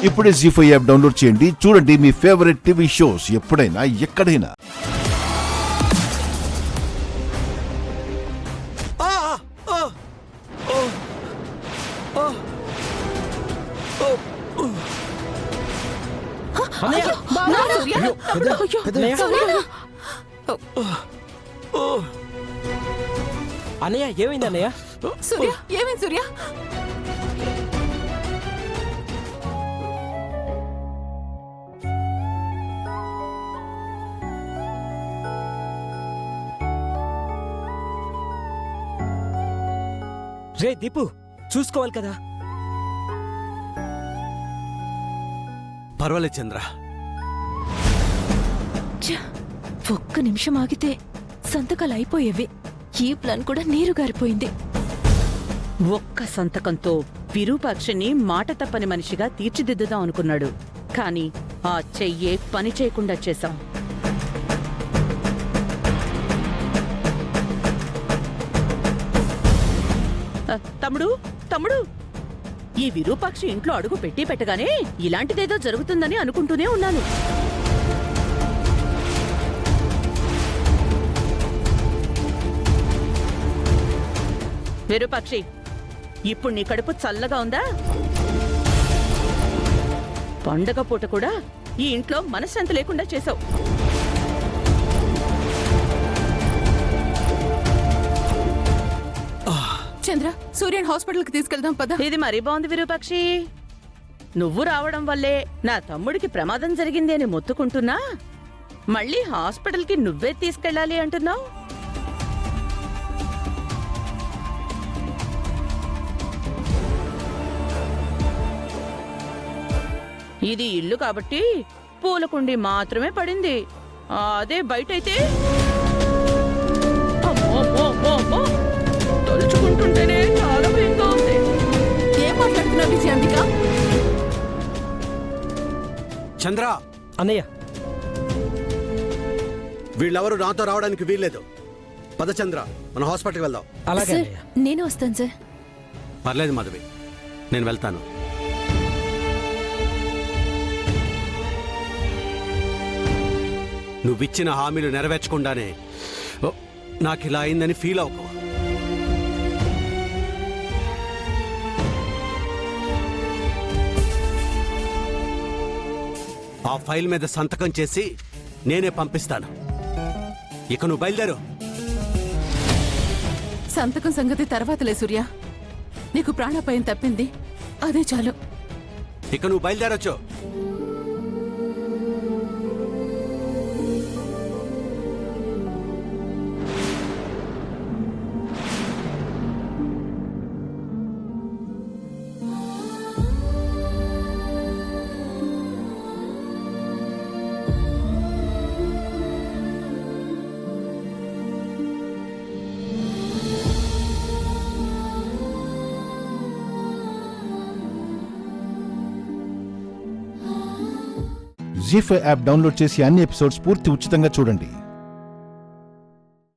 ఇప్పుడే జీ5 app download చేయండి. చూడండి మీ ఫేవరెట్ టీవీ షోస్ ఎప్పుడైనా ఎక్కడైనా. అన్నయ్య ఏమైంది అన్నయ్య? సూర్య ఏమైంది సూర్య? రే దీపు చూసుకోవాలి కదా. పర్వాలేదు చంద్ర. ఒక్క నిమిషం ఆగితే సంతకాలు అయిపోయేవి. ఈ ప్లాన్ కూడా నీరు గారిపోయింది. ఒక్క సంతకంతో విరూపాక్షని మాట తప్పని మనిషిగా తీర్చిదిద్దుదాం అనుకున్నాడు. కాని ఆ చెయ్యే పని చేయకుండా చేశాం. తమ్ముడు తమ్ముడు, ఈ విరూపాక్షి ఇంట్లో అడుగు పెట్టగానే ఇలాంటిదేదో జరుగుతుందని అనుకుంటూనే ఉన్నాను. విరూపాక్షి, ఇప్పుడు నీ కడుపు చల్లగా ఉందా? పండగ పూట కూడా ఈ ఇంట్లో మనశ్శాంతి లేకుండా చేశావు. చంద్ర, సూర్యన్ హాస్పిటల్ కి తీసుకెళ్దాం పద. ఇది మరీ బాగుంది విరూపాక్షి. నువ్వు రావడం వల్లే నా తమ్ముడికి ప్రమాదం జరిగింది అని మొత్తుకుంటున్నా, మళ్ళీ హాస్పిటల్కి నువ్వే తీసుకెళ్ళాలి అంటున్నావు. ఇది ఇల్లు కాబట్టి పూలకుండి మాత్రమే పడింది. అదే బయటైతే తలుచుకుంటుంటేనే చాలా భయంగా ఉంది. ఏం మాట్లాడుతున్నావు విజయాంబిక? చంద్ర అన్నయ్య వీళ్ళెవరూ నాతో రావడానికి వీల్లేదు. పద చంద్ర, మన హాస్పిటల్కి వెళ్దాం. అలాగే సార్, అన్నయ్య. నేను వస్తాను సార్. పర్లేదు మాధవి, నేను వెళ్తాను. నువ్విచ్చిన హామీలు నెరవేర్చకుండానే నాకు ఇలా అయిందని ఫీల్ అవ్వకు. ఆ ఫైల్ మీద సంతకం చేసి నేనే పంపిస్తాను. ఇక నువ్వు బయలుదేరు. సంతకం సంగతి తర్వాతలే సూర్య. నీకు ప్రాణాపాయం తప్పింది, అదే చాలు. ఇక నువ్వు బయలుదేరొచ్చు. జీ5 యాప్ డౌన్లోడ్ చేసి అన్ని ఎపిసోడ్స్ పూర్తి ఉచితంగా చూడండి.